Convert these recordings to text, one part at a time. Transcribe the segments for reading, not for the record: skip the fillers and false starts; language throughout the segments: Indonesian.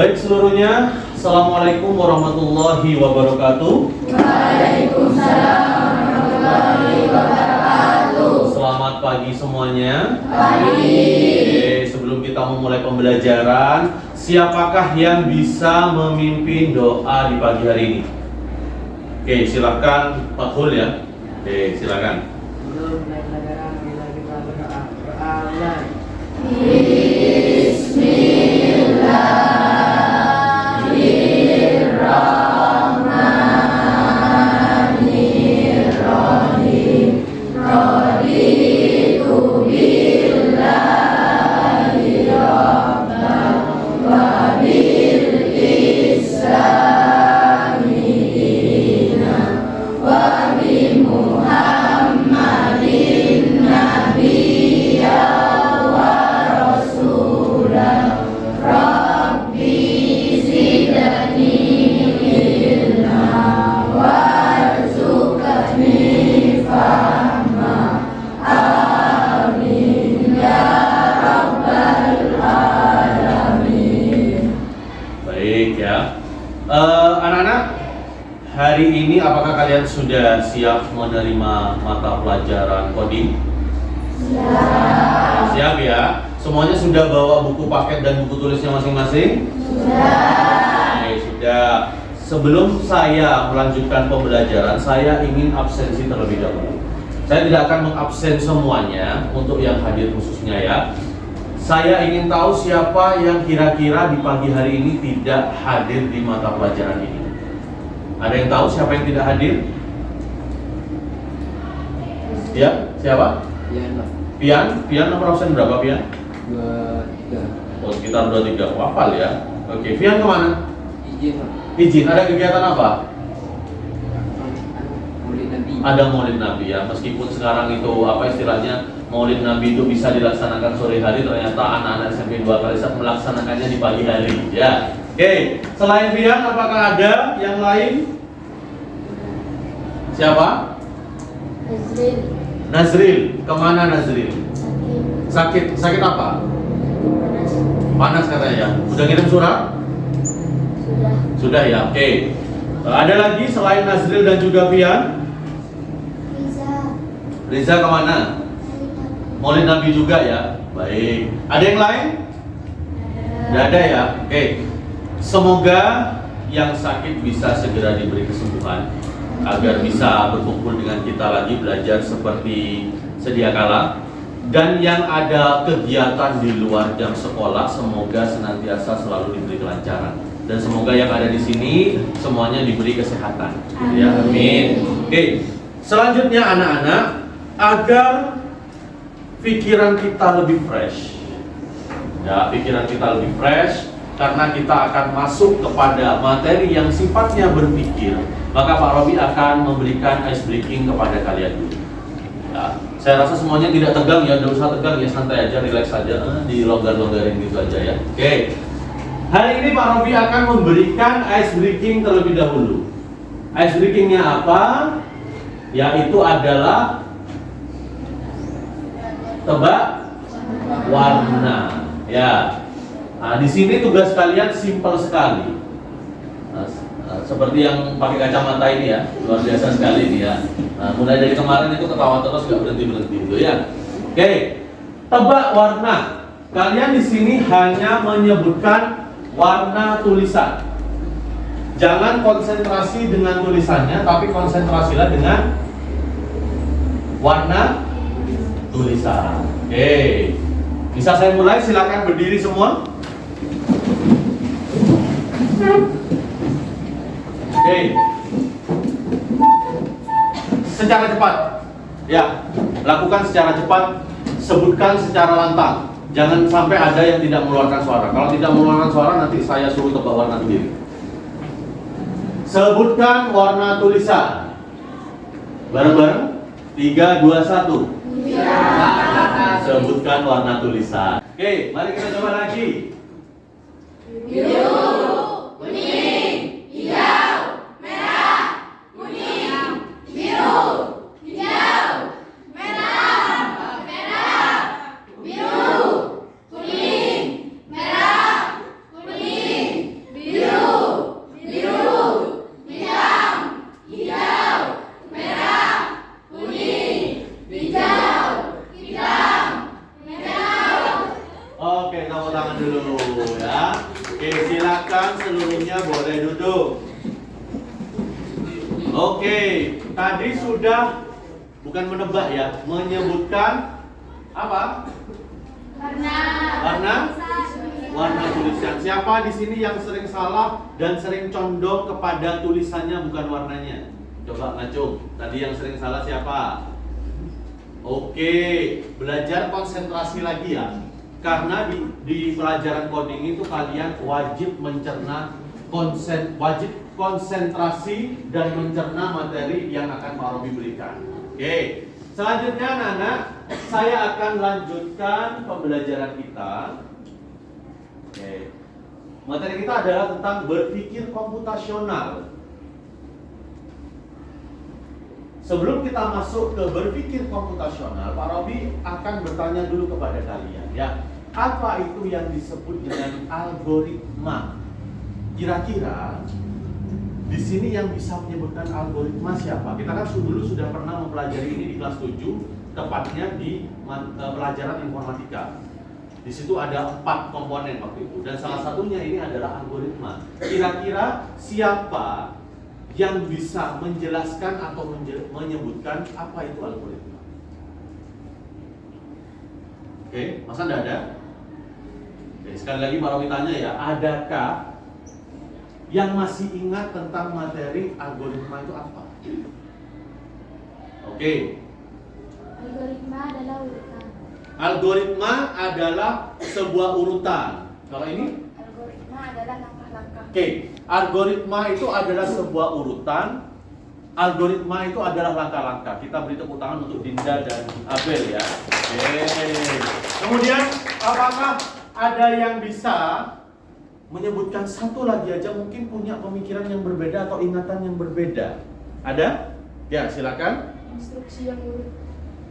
Baik seluruhnya, Assalamualaikum warahmatullahi wabarakatuh. Waalaikumsalam warahmatullahi wabarakatuh. Selamat pagi semuanya. Pagi. Oke, sebelum kita memulai pembelajaran, siapakah yang bisa memimpin doa di pagi hari ini? Oke, silakan Pak Hul ya. Oke, silakan. Sebelum mulai pelajaran kita berdoa. Mulai. Bismillahirrahmanirrahim. Raditu billahi rabban wa bil islami dinan wa bi Muhammadin nabiyyan wa rasulan. Rabbi zidni ilma warzuqni fahma. Amin ya rabbal alamin. Baik ya. Anak-anak, hari ini apakah kalian sudah siap menerima mata pelajaran coding? Siap. Siap ya. Semuanya sudah bawa buku paket dan buku tulisnya masing-masing? Sudah. Oke, sudah. Sebelum saya melanjutkan pembelajaran, saya ingin absensi terlebih dahulu. Saya tidak akan mengabsen semuanya untuk yang hadir khususnya ya. Saya ingin tahu siapa yang kira-kira di pagi hari ini tidak hadir di mata pelajaran ini. Ada yang tahu siapa yang tidak hadir? Ya, siapa? Iya, Pian nomor absen berapa Pian? 2, 3. Oh, sekitar 2-3. Hafal ya. Oke, Pian kemana? Izin, Pak. Izin, ada kegiatan apa? Maulid Nabi. Ada Maulid Nabi ya, meskipun sekarang itu apa istilahnya Maulid Nabi itu bisa dilaksanakan sore hari, ternyata anak-anak SMP 2 kali melaksanakannya di pagi hari ya. Oke, selain Pian apakah ada yang lain? Siapa? Nazril. Nazril, kemana Nazril? Sakit. Sakit apa? Panas. Panas katanya. Udah ngirim surat? Sudah. Sudah ya, oke. Ada lagi selain Nazril dan juga Pian? Riza kemana? Maulid Nabi juga ya. Baik. Ada yang lain? Tidak ada ya. Oke. Semoga yang sakit bisa segera diberi kesembuhan agar bisa berkumpul dengan kita lagi belajar seperti sedia kala. Dan yang ada kegiatan di luar jam sekolah semoga senantiasa selalu diberi kelancaran. Dan semoga yang ada di sini semuanya diberi kesehatan. Ya, amin. Oke. Selanjutnya anak-anak, agar pikiran kita lebih fresh. Ya, pikiran kita lebih fresh karena kita akan masuk kepada materi yang sifatnya berpikir. Maka Pak Robi akan memberikan ice breaking kepada kalian dulu. Ya, saya rasa semuanya tidak tegang ya, tidak usah tegang ya, santai aja, relax aja, dilonggar-longgarin gitu aja ya. Oke. Hari ini Pak Robi akan memberikan ice breaking terlebih dahulu. Ice breakingnya apa? Yaitu adalah tebak warna. Ya. Nah, di sini tugas kalian simpel sekali. Nah, seperti yang pakai kacamata ini ya, luar biasa sekali ini ya. Nah, mulai dari kemarin itu ketawa terus nggak berhenti gitu ya. Oke, tebak warna. Kalian di sini hanya menyebutkan warna tulisan. Jangan konsentrasi dengan tulisannya, tapi konsentrasilah dengan warna tulisan. Oke, bisa saya mulai? Silakan berdiri semua. Oke, secara cepat, ya, lakukan secara cepat, sebutkan secara lantang. Jangan sampai ada yang tidak mengeluarkan suara. Kalau tidak mengeluarkan suara, nanti saya suruh tebak warna sendiri. Sebutkan warna tulisan. Bareng-bareng. 3, 2, 1. Sebutkan warna tulisan. Oke, mari kita coba lagi. Biru, kuning, hijau, merah, kuning, biru, hijau, merah, biru, kuning, merah, kuning, duduk. Oke, tadi sudah bukan menebak ya, menyebutkan apa? Warna tulisan. Siapa di sini yang sering salah dan sering condong kepada tulisannya bukan warnanya? Coba ngacung. Tadi yang sering salah siapa? Oke, belajar konsentrasi lagi ya. Karena di pelajaran coding itu kalian wajib mencerna wajib konsentrasi dan mencerna materi yang akan Pak Robi berikan. Oke. Selanjutnya anak-anak, saya akan lanjutkan pembelajaran kita. Oke. Materi kita adalah tentang berpikir komputasional. Sebelum kita masuk ke berpikir komputasional, Pak Robi akan bertanya dulu kepada kalian ya. Apa itu yang disebut dengan algoritma? Kira-kira di sini yang bisa menyebutkan algoritma siapa? Kita kan dulu sudah pernah mempelajari ini di kelas 7, tepatnya di pelajaran informatika. Di situ ada 4 komponen waktu itu, dan salah satunya ini adalah algoritma. Kira-kira siapa yang bisa menjelaskan atau menyebutkan apa itu algoritma? Oke, masa enggak ada? Oke, sekali lagi Pak Robi tanya ya, adakah yang masih ingat tentang materi algoritma itu apa? Oke. Algoritma adalah urutan. Algoritma adalah sebuah urutan. Kalau ini? Algoritma adalah langkah-langkah. Oke. Algoritma itu adalah sebuah urutan. Algoritma itu adalah langkah-langkah. Kita beri tepuk tangan untuk Dinda dan Abel ya. Oke. Kemudian apakah ada yang bisa menyebutkan satu lagi aja, mungkin punya pemikiran yang berbeda atau ingatan yang berbeda? Ada? Ya, silakan. Instruksi yang urut.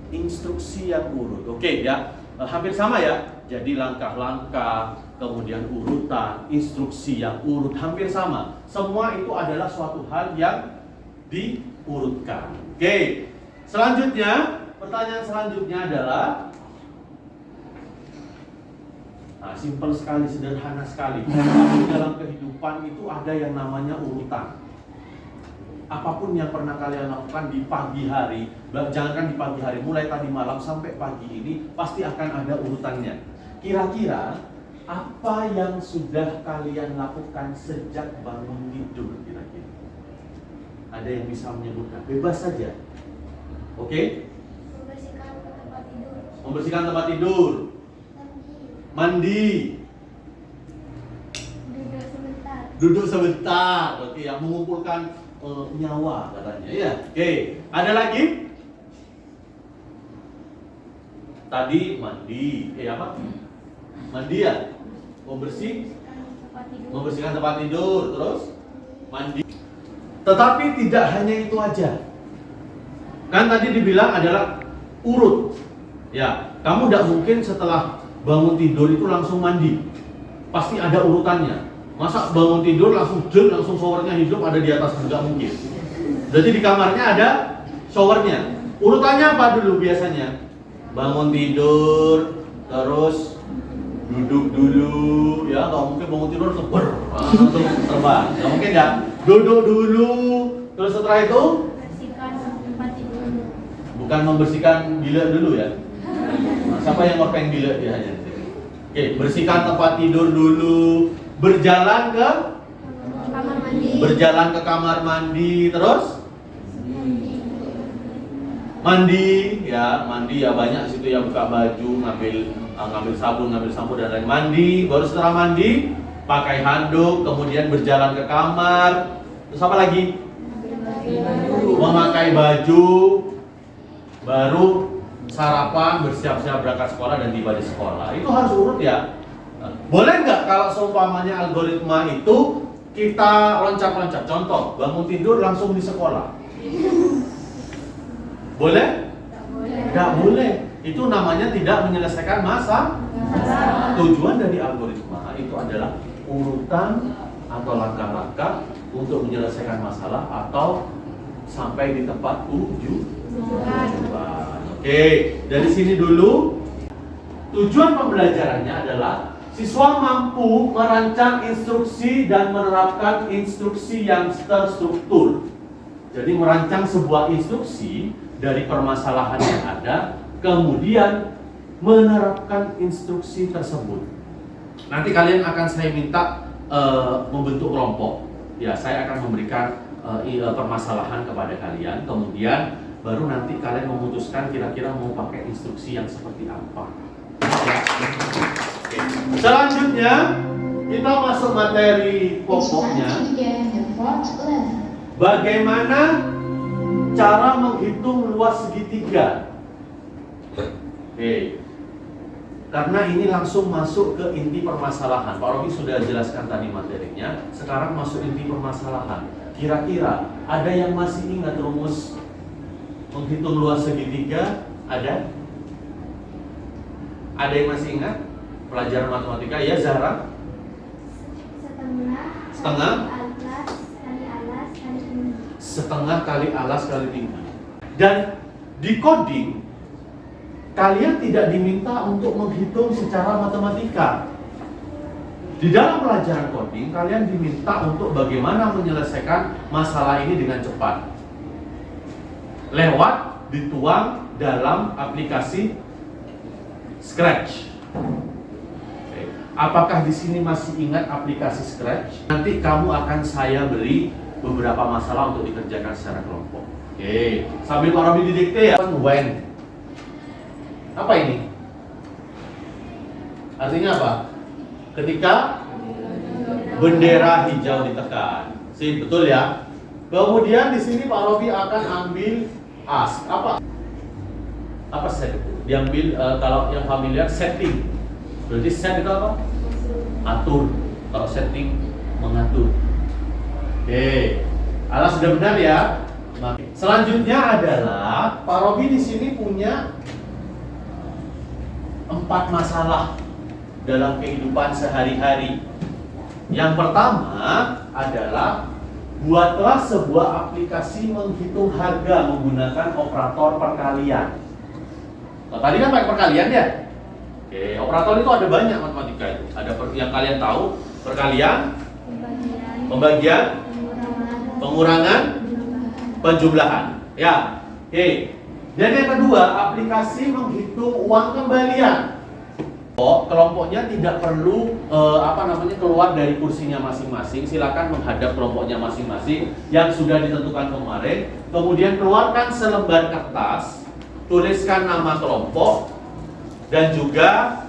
Instruksi yang urut. Oke ya. Hampir sama ya. Jadi langkah-langkah, kemudian urutan, instruksi yang urut, hampir sama. Semua itu adalah suatu hal yang diurutkan. Oke. Selanjutnya, pertanyaan selanjutnya adalah, nah, simpel sekali, sederhana sekali. Tapi dalam kehidupan itu ada yang namanya urutan. Apapun yang pernah kalian lakukan di pagi hari, jangankan di pagi hari, mulai tadi malam sampai pagi ini, pasti akan ada urutannya. Kira-kira apa yang sudah kalian lakukan sejak bangun tidur kira-kira? Ada yang bisa menyebutkan? Bebas saja. Oke? Membersihkan tempat tidur. Membersihkan tempat tidur. Mandi. Duduk sebentar. Duduk sebentar. Oke, yang mengumpulkan nyawa katanya. Ya. Oke, ada lagi? Tadi mandi. Apa? Mandi ya? Tempat tidur. Membersihkan tempat tidur, terus mandi. Tetapi tidak hanya itu aja. Kan tadi dibilang adalah urut. Ya, kamu tidak mungkin setelah bangun tidur itu langsung mandi. Pasti ada urutannya. Masa bangun tidur langsung langsung showernya hidup ada di atas, nggak mungkin. Jadi di kamarnya ada showernya. Urutannya apa dulu biasanya? Bangun tidur, terus duduk dulu, ya nggak mungkin bangun tidur langsung terbang, nggak mungkin ya. Duduk dulu, terus setelah itu Bersihkan tempat tidur. bukan membersihkan bilik dulu ya. Nah, siapa yang ngopeng bilik dia hanya? Oke, bersihkan tempat tidur dulu. Berjalan ke Kamar mandi. kamar mandi, terus mandi ya banyak situ ya, buka baju, ngambil sabun, ngambil sampo dan lain, mandi. Baru setelah mandi pakai handuk, kemudian berjalan ke kamar, terus apa lagi? Memakai baju, baru sarapan, bersiap-siap berangkat sekolah dan tiba di sekolah. Itu harus urut ya. Boleh nggak kalau seumpamanya algoritma itu kita loncat-loncat? Contoh, bangun tidur langsung di sekolah. Boleh? Nggak boleh. Itu namanya tidak menyelesaikan masa. Tujuan dari algoritma itu adalah urutan atau langkah-langkah untuk menyelesaikan masalah atau sampai di tempat tujuan. Oke, dari sini dulu. Tujuan pembelajarannya adalah Siswa mampu merancang instruksi dan menerapkan instruksi yang terstruktur. Jadi merancang sebuah instruksi dari permasalahan yang ada, kemudian menerapkan instruksi tersebut. Nanti kalian akan saya minta membentuk kelompok. Ya, saya akan memberikan permasalahan kepada kalian, kemudian baru nanti kalian memutuskan kira-kira mau pakai instruksi yang seperti apa. Ya. Oke. Selanjutnya kita masuk materi pokoknya. Bagaimana cara menghitung luas segitiga? Oke. Karena ini langsung masuk ke inti permasalahan. Pak Robi sudah jelaskan tadi materinya. Sekarang masuk inti permasalahan. Kira-kira ada yang masih ingat rumus menghitung luas segitiga? Ada? Ada yang masih ingat? Pelajaran matematika ya, Zahra? Setengah kali alas kali tinggi. Setengah kali alas kali tinggi. Dan di coding kalian tidak diminta untuk menghitung secara matematika. Di dalam pelajaran coding kalian diminta untuk bagaimana menyelesaikan masalah ini dengan cepat. Lewat dituang dalam aplikasi Scratch. Oke. Apakah di sini masih ingat aplikasi Scratch? Nanti kamu akan saya beri beberapa masalah untuk dikerjakan secara kelompok. Oke, sambil Pak Robi didikte ya. When. Apa ini? Artinya apa? Ketika bendera hijau ditekan. Sip, betul ya? Kemudian di sini Pak Robi akan ambil ask. Apa set itu? Diambil kalau yang familiar setting. Berarti set itu apa? Atur. Kalau setting mengatur. Oke. Alas sudah benar ya? Selanjutnya adalah Pak Robi di sini punya 4 masalah dalam kehidupan sehari-hari. Yang pertama adalah buatlah sebuah aplikasi menghitung harga menggunakan operator perkalian. Nah, tadi kan pakai perkalian ya? Oke, operator itu ada banyak matematika itu. Ada yang kalian tahu, perkalian, pembagian, pengurangan, penjumlahan. Ya. Oke. Dan yang kedua, aplikasi menghitung uang kembalian. Kelompoknya tidak perlu keluar dari kursinya masing-masing. Silakan menghadap kelompoknya masing-masing yang sudah ditentukan kemarin. Kemudian keluarkan selembar kertas, tuliskan nama kelompok dan juga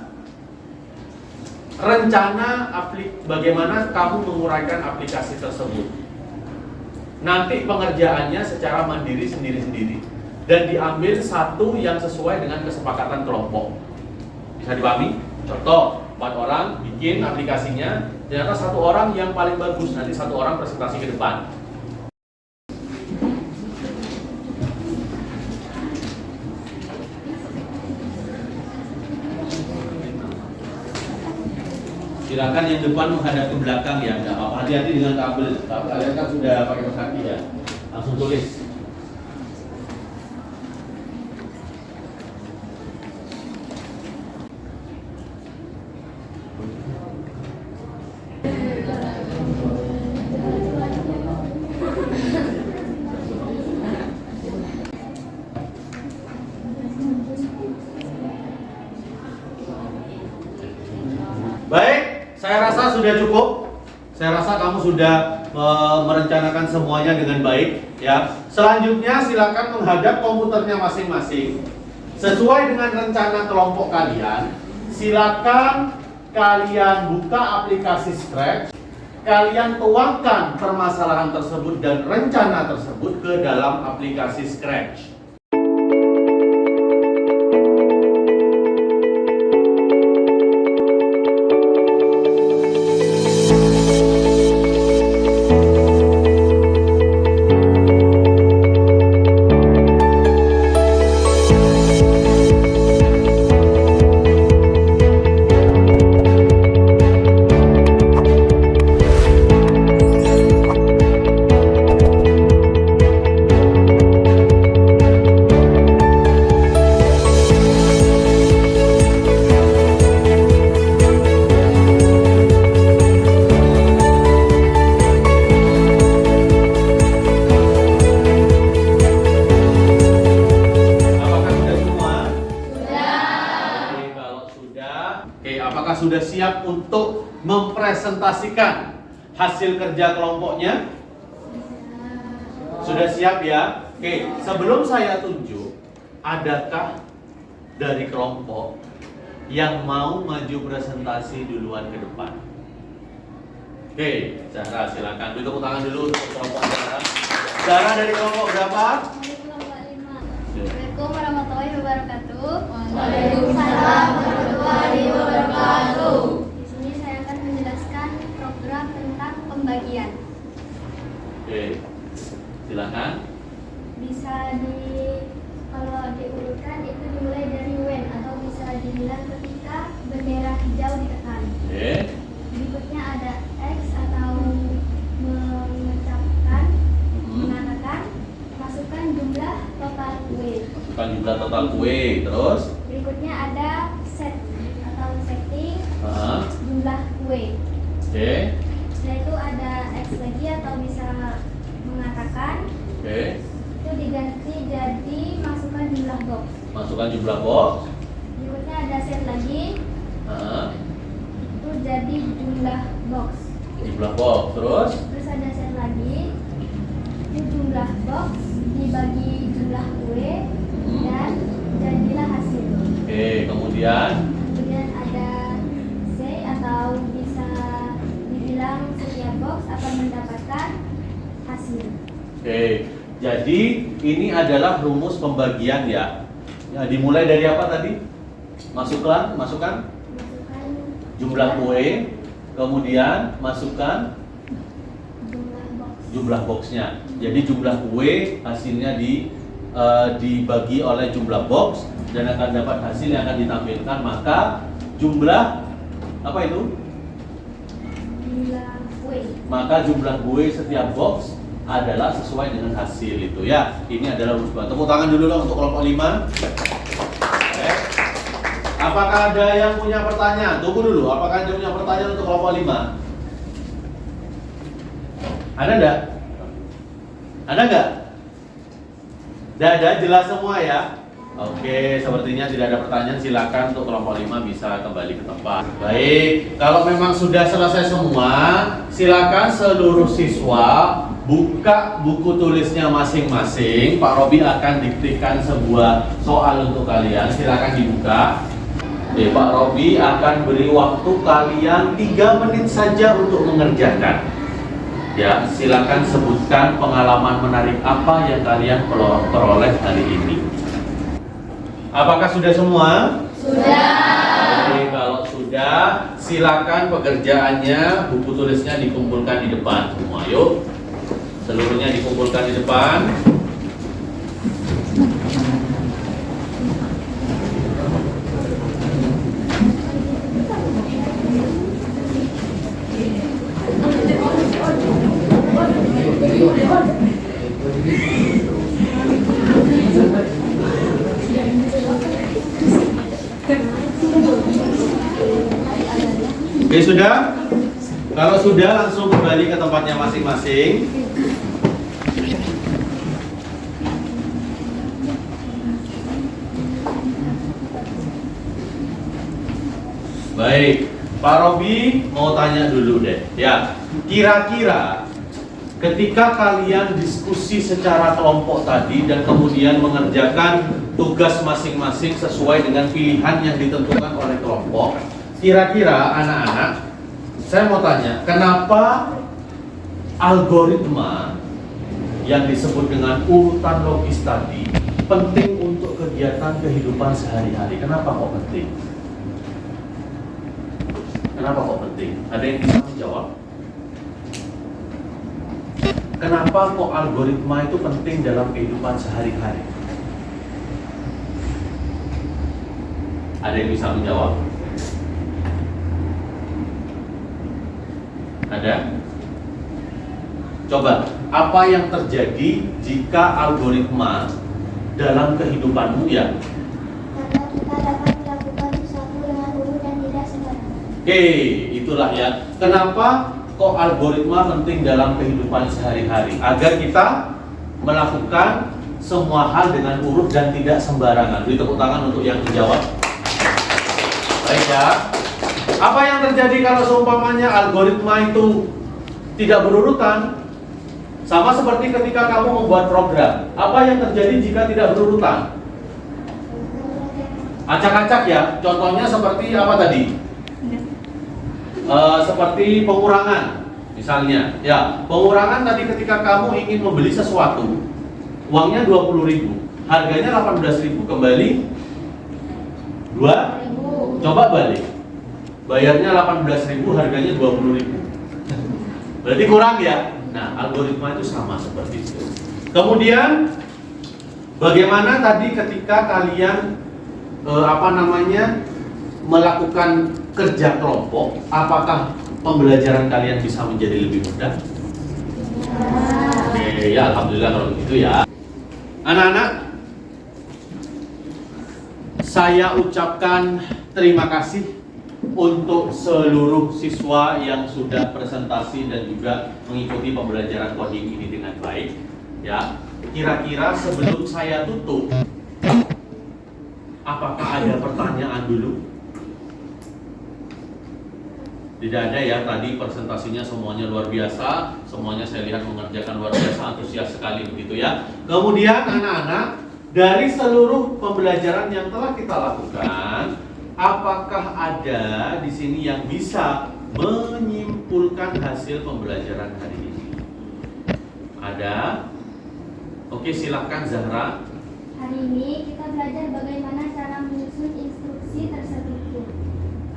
rencana bagaimana kamu menguraikan aplikasi tersebut. Nanti pengerjaannya secara mandiri sendiri-sendiri dan diambil satu yang sesuai dengan kesepakatan kelompok. Bisa dipahami? Contoh, 4 orang bikin aplikasinya, ternyata 1 orang yang paling bagus, nanti 1 orang presentasi ke depan. Silakan yang depan menghadap ke belakang ya, nggak apa-apa, hati-hati dengan kabel. Kalian kan sudah pakai kaki ya, langsung tulis. Baik, saya rasa sudah cukup. Saya rasa kamu sudah merencanakan semuanya dengan baik ya. Selanjutnya silakan menghadap komputernya masing-masing. Sesuai dengan rencana kelompok kalian, silakan kalian buka aplikasi Scratch. Kalian tuangkan permasalahan tersebut dan rencana tersebut ke dalam aplikasi Scratch. siap untuk mempresentasikan hasil kerja kelompoknya? Sudah siap ya? Oke, sebelum saya tunjuk, adakah dari kelompok yang mau maju presentasi duluan ke depan? Oke, Zahra silakan. Beri tepuk tangan dulu untuk kelompok Zahra. Zahra dari kelompok berapa? Dari kelompok 5. Assalamualaikum warahmatullahi wabarakatuh. Waalaikumsalam warahmatullahi wabarakatuh. Di sini saya akan menjelaskan program tentang pembagian. Oke, silakan. Bisa kalau diurutkan itu dimulai dari when atau bisa dibilang ketika bendera hijau ditekan. Oke. Berikutnya ada X atau mengucapkan, mengatakan, masukkan jumlah total kue. Masukkan jumlah total kue, terus? Berikutnya ada set atau setting jumlah kue. Oke. Setelah itu ada X lagi atau bisa mengatakan. Oke. Itu diganti jadi masukkan jumlah box. Masukkan jumlah box. Berikutnya ada set lagi. Itu jadi jumlah box. Jumlah box, terus? Terus ada set lagi. Itu jumlah box dibagi jumlah kue dan jadilah hasil. Oke, kemudian? Kemudian ada C atau bisa dibilang setiap box akan mendapatkan hasil. Oke, jadi ini adalah rumus pembagian ya. Ya, dimulai dari apa tadi? Masukkan Masukkan jumlah kue, kemudian masukkan jumlah box. jumlah boxnya. Jadi jumlah kue hasilnya dibagi oleh jumlah box dan akan dapat hasil yang akan ditampilkan. Maka jumlah apa itu? Jumlah kue. Maka jumlah kue setiap box adalah sesuai dengan hasil itu ya. Ini adalah rumus. Tepuk tangan dulu dong untuk kelompok 5. Oke. Apakah ada yang punya pertanyaan? Tunggu dulu. Apakah ada yang punya pertanyaan untuk kelompok 5? Ada enggak? Ada enggak? Ada, jelas semua ya? Oke, sepertinya tidak ada pertanyaan. Silakan untuk kelompok 5 bisa kembali ke tempat. Baik, kalau memang sudah selesai semua, silakan seluruh siswa buka buku tulisnya masing-masing. Pak Robi akan diktikan sebuah soal untuk kalian. Silakan dibuka. Oke, Pak Robi akan beri waktu kalian 3 menit saja untuk mengerjakan. Ya, silakan sebutkan pengalaman menarik apa yang kalian peroleh hari ini. Apakah sudah semua? Sudah. Oke, kalau sudah, silakan pekerjaannya, buku tulisnya dikumpulkan di depan semua. Yuk, seluruhnya dikumpulkan di depan. Oke, sudah? Kalau sudah, langsung kembali ke tempatnya masing-masing. Baik, Pak Robi mau tanya dulu deh. Ya, kira-kira ketika kalian diskusi secara kelompok tadi dan kemudian mengerjakan tugas masing-masing sesuai dengan pilihan yang ditentukan oleh kelompok, kira-kira anak-anak, saya mau tanya, kenapa algoritma yang disebut dengan urutan logis tadi penting untuk kegiatan kehidupan sehari-hari? Kenapa kok penting? Kenapa kok penting? Ada yang bisa menjawab? Kenapa kok algoritma itu penting dalam kehidupan sehari-hari? Ada yang bisa menjawab? Ada? Coba, apa yang terjadi jika algoritma dalam kehidupanmu ya? Karena kita dapat melakukan sesuatu dengan urut dan tidak sembarangan. Oke, itulah ya. Kenapa kok algoritma penting dalam kehidupan sehari-hari? Agar kita melakukan semua hal dengan urut dan tidak sembarangan. Beri tepuk tangan untuk yang menjawab. Baik ya. Apa yang terjadi kalau seumpamanya algoritma itu tidak berurutan? Sama seperti ketika kamu membuat program. Apa yang terjadi jika tidak berurutan? Acak-acak ya. Contohnya seperti apa tadi? Seperti pengurangan. Misalnya, ya, pengurangan tadi ketika kamu ingin membeli sesuatu, uangnya 20.000, harganya 18.000, kembali 2. Coba balik. Bayarnya 18.000, harganya 20.000. Berarti kurang ya? Nah, algoritma itu sama seperti itu. Kemudian, bagaimana tadi ketika kalian melakukan kerja kelompok, apakah pembelajaran kalian bisa menjadi lebih mudah? Oke, ya alhamdulillah kalau begitu ya. Anak-anak, saya ucapkan terima kasih untuk seluruh siswa yang sudah presentasi dan juga mengikuti pembelajaran coding ini dengan baik. Ya, kira-kira sebelum saya tutup, apakah ada pertanyaan dulu? Tidak ada ya, tadi presentasinya semuanya luar biasa, semuanya saya lihat mengerjakan luar biasa, antusias sekali begitu ya. Kemudian anak-anak, dari seluruh pembelajaran yang telah kita lakukan, apakah ada di sini yang bisa menyimpulkan hasil pembelajaran hari ini? Ada? Oke, silakan Zahra. Hari ini kita belajar bagaimana cara menyusun instruksi terstruktur.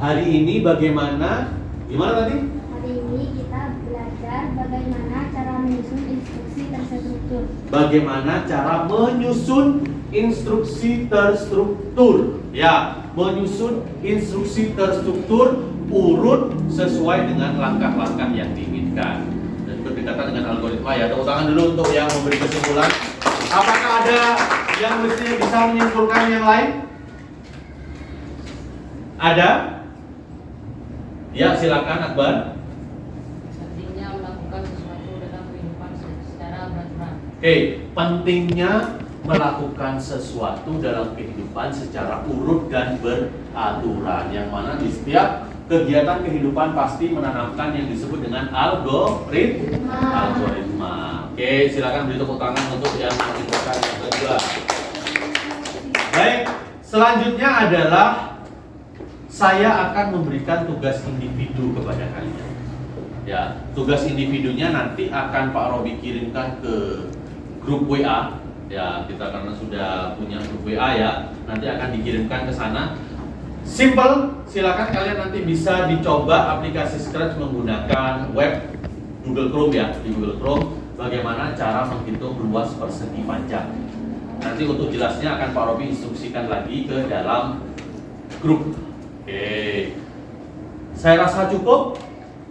Hari ini bagaimana? Gimana tadi? Hari ini kita belajar bagaimana cara menyusun instruksi terstruktur. Bagaimana cara menyusun instruksi terstruktur? Ya, menyusun instruksi terstruktur urut sesuai dengan langkah-langkah yang diinginkan dan berdekatan dengan algoritma ya. Tepuk tangan dulu untuk yang memberi kesimpulan. Apakah ada yang mestinya bisa menyimpulkan yang lain? Ada? Ya, silakan Akbar. Pentingnya melakukan sesuatu dalam kehidupan secara beraturan. Oke, pentingnya melakukan sesuatu dalam kehidupan secara urut dan beraturan. Yang mana di setiap kegiatan kehidupan pasti menanamkan yang disebut dengan algoritma. Oke, silakan beri tepuk tangan untuk yang menunjukkan yang kedua. Baik, selanjutnya adalah saya akan memberikan tugas individu kepada kalian. Ya, tugas individunya nanti akan Pak Robi kirimkan ke grup WA. Ya, kita karena sudah punya grup WA ya, nanti akan dikirimkan ke sana. Simple, silakan kalian nanti bisa dicoba aplikasi Scratch menggunakan web Google Chrome ya, di Google Chrome bagaimana cara menghitung luas persegi panjang. Nanti untuk jelasnya akan Pak Robi instruksikan lagi ke dalam grup. Oke, saya rasa cukup.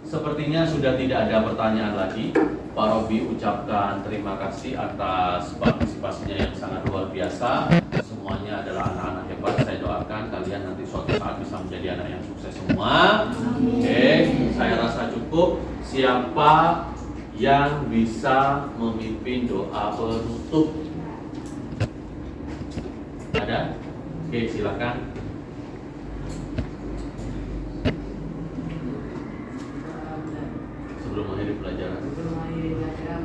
Sepertinya sudah tidak ada pertanyaan lagi. Pak Robi ucapkan terima kasih atas partisipasinya yang sangat luar biasa. Semuanya adalah anak-anak hebat. Saya doakan kalian nanti suatu saat bisa menjadi anak yang sukses semua. Oke, saya rasa cukup. Siapa yang bisa memimpin doa penutup? Ada? Oke, silakan. Sebelum mengakhiri pelajaran. Sebelum mengakhiri pelajaran,